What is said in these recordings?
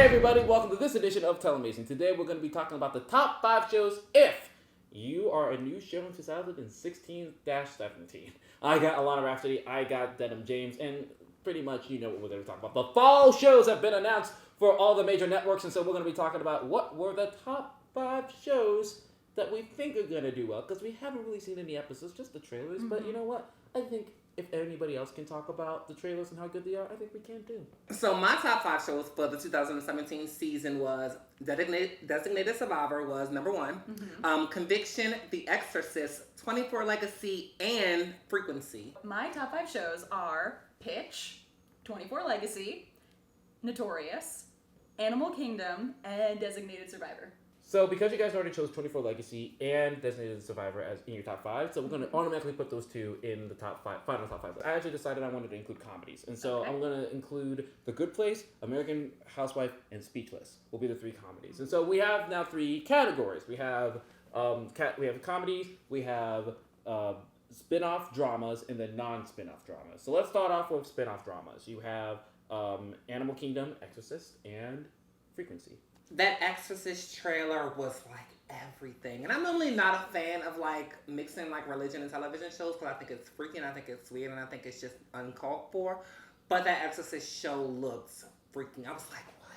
everybody, welcome to this edition of Telemazing. Today we're going to be talking about the top 5 shows if you are a new show in 2016-17. I got Alana Rhapsody, I got Denim James, and pretty much you know what we're going to talk about. The fall shows have been announced for all the major networks, and so we're going to be talking about what were the top 5 shows that we think are going to do well, because we haven't really seen any episodes, just the trailers, but you know what? I think if anybody else can talk about the trailers and how good they are, I think we can too. So my top 5 shows for the 2017 season was Designated Survivor was number 1. Conviction, The Exorcist, 24 Legacy, and Frequency. My top 5 shows are Pitch, 24 Legacy, Notorious, Animal Kingdom, and Designated Survivor. So because you guys already chose 24 Legacy and Designated Survivor as in your top 5, so we're going to automatically put those two in the top 5, final top 5. I actually decided I wanted to include comedies. And so I'm going to include The Good Place, American Housewife, and Speechless will be the 3 comedies. And so we have now 3 categories. We have comedies, we have spin-off dramas, and then non-spin-off dramas. So let's start off with spin-off dramas. You have Animal Kingdom, Exorcist, and Frequency. That Exorcist trailer was like everything. And I'm normally not a fan of like mixing like religion and television shows because I think it's freaky and I think it's weird and I think it's just uncalled for. But that Exorcist show looks freaking. I was like, what?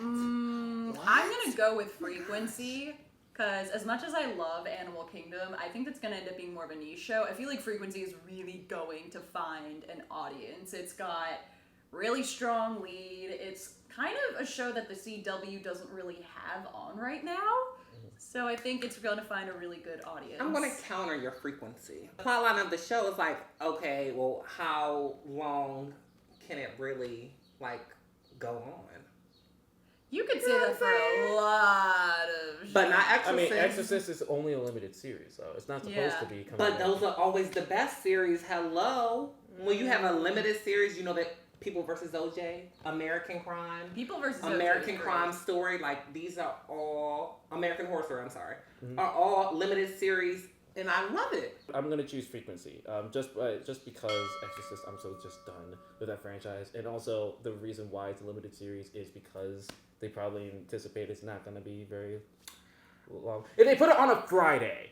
I'm going to go with Frequency because as much as I love Animal Kingdom, I think that's going to end up being more of a niche show. I feel like Frequency is really going to find an audience. It's got really strong lead. It's kind of a show that the CW doesn't really have on right now. So I think it's going to find a really good audience. I'm going to counter your Frequency. The plotline of the show is like, okay, well, how long can it really like go on? You could say that for a lot of shows. But not Exorcist. I mean, Exorcist is only a limited series, though. It's not supposed to be coming But those are always the best series. Hello. When you have a limited series, you know that People vs. OJ, American Crime, People vs. American Crime Story, like these are all American Horror Story. I'm sorry, are all limited series, and I love it. I'm gonna choose Frequency, just because Exorcist. I'm so just done with that franchise, and also the reason why it's a limited series is because they probably anticipate it's not gonna be very long. If they put it on a Friday,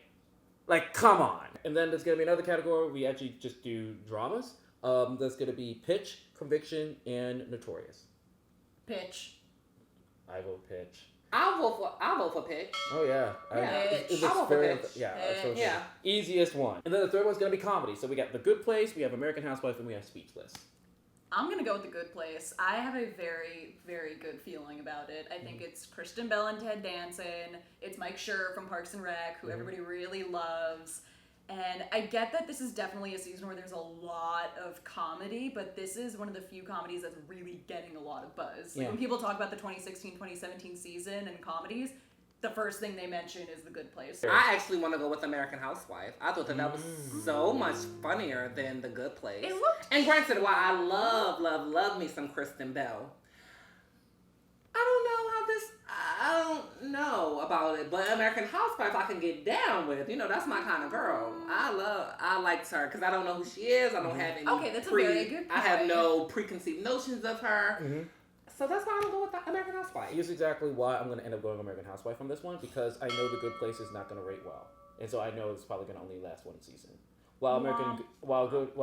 like come on. And then there's gonna be another category. We actually just do dramas. That's gonna be Pitch, Conviction, and Notorious. Pitch. I vote Pitch. I'll vote for Pitch. Oh yeah, Pitch. I'll vote for Pitch. Yeah. Easiest one. And then the third one's gonna be comedy. So we got The Good Place, we have American Housewife, and we have Speechless. I'm going to go with The Good Place. I have a very, very good feeling about it. I think it's Kristen Bell and Ted Danson. It's Mike Schur from Parks and Rec, who everybody really loves. And I get that this is definitely a season where there's a lot of comedy, but this is one of the few comedies that's really getting a lot of buzz. Like when people talk about the 2016-2017 season and comedies, the first thing they mention is The Good Place. I actually want to go with American Housewife. I thought that was so much funnier than The Good Place. It looked and granted, while I love me some Kristen Bell, I don't know about it, but American Housewife I can get down with. You know, that's my kind of girl. I liked her because I don't know who she is. I don't have any. Okay, that's a very good point. I have no preconceived notions of her. So that's why I'm going to go with American Housewife. Here's exactly why I'm going to end up going American Housewife on this one, because I know The Good Place is not going to rate well. And so I know it's probably going to only last one season. While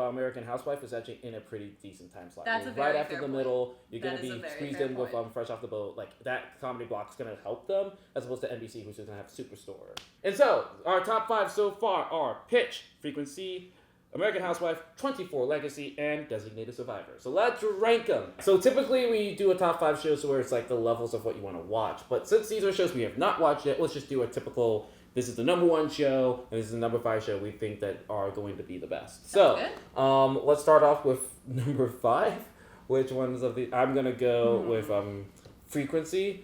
American Housewife is actually in a pretty decent time slot. That's a very right after fair the point. middle, you're going to be That is a very squeezed fair in with point. Fresh Off the Boat. Like that comedy block is going to help them, as opposed to NBC, who's just going to have Superstore. And so our top 5 so far are Pitch, Frequency, American Housewife, 24 Legacy, and Designated Survivor. So let's rank them. So typically we do a top 5 shows where it's like the levels of what you want to watch. But since these are shows we have not watched yet, let's just do a typical, this is the number 1 show, and this is the number 5 show we think that are going to be the best. So let's start off with number 5. Which ones of the, I'm going to go with Frequency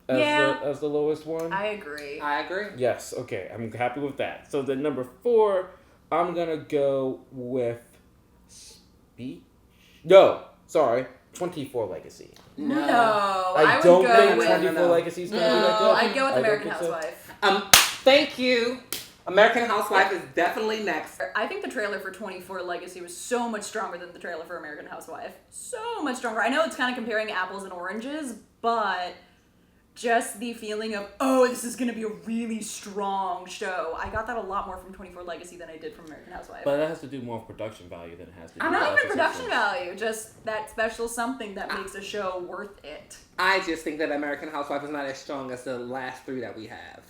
as the lowest one. I agree. Yes, okay, I'm happy with that. So then number 4, I'm gonna go with 24 Legacy. No, I don't think 24 Legacy is gonna be that good. I'd go with American Housewife. Thank you. American Housewife is definitely next. I think the trailer for 24 Legacy was so much stronger than the trailer for American Housewife. So much stronger. I know it's kind of comparing apples and oranges, but just the feeling of, oh, this is going to be a really strong show. I got that a lot more from 24 Legacy than I did from American Housewives. But that has to do more with production value than it has to do Not with even production value, just that special something that makes a show worth it. I just think that American Housewife is not as strong as the last three that we have.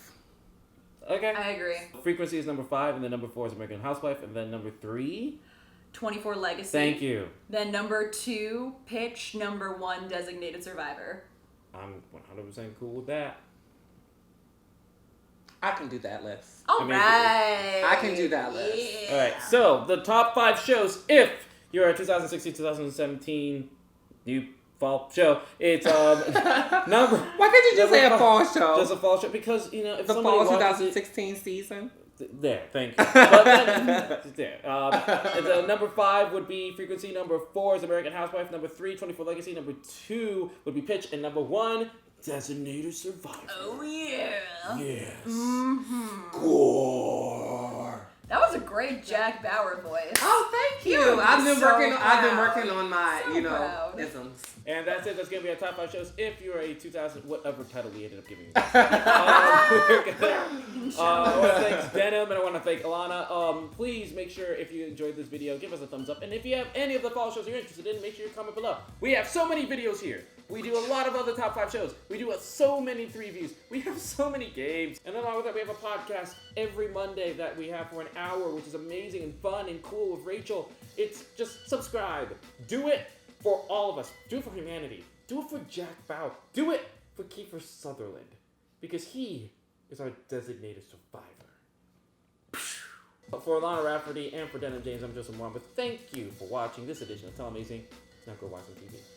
Okay. I agree. Frequency is number 5, and then number 4 is American Housewife, and then number 3. 24 Legacy. Thank you. Then number 2, Pitch. Number 1, Designated Survivor. I'm 100% cool with that. I can do that list. All I mean, right. I can do that list. Yeah. All right. So the top 5 shows, if you're a 2016-2017 new fall show, it's number. Why can't you just say a number fall five- show? Just a fall show, because if the somebody fall watches it- 2016 season. There, thank you. But then, there. The number 5 would be Frequency. Number 4 is American Housewife. Number 3, 24 Legacy. Number 2 would be Pitch. And number 1, Designated Survivor. Oh, yeah. Yes. Mm-hmm. Gore. That was a great Jack Bauer voice. Oh, thank you. You're I've been so working. I've been proud. working on my, So proud. isms. And that's it. That's going to be our top 5 shows. If you're a 2000, whatever title we ended up giving you. I want to thank Denim and I want to thank Alana. Please make sure if you enjoyed this video, give us a thumbs up. And if you have any of the fall shows you're interested in, make sure you comment below. We have so many videos here. We do a lot of other top 5 shows. We do so many 3 views. We have so many games. And along with that, we have a podcast every Monday that we have for an hour, which is amazing and fun and cool with Rachel. It's just subscribe. Do it for all of us. Do it for humanity. Do it for Jack Bauer. Do it for Kiefer Sutherland. Because he is our designated survivor. For Alana Rafferty and for Denim James, I'm Joseph Moran. But thank you for watching this edition of Tell Amazing. Now go watch some TV.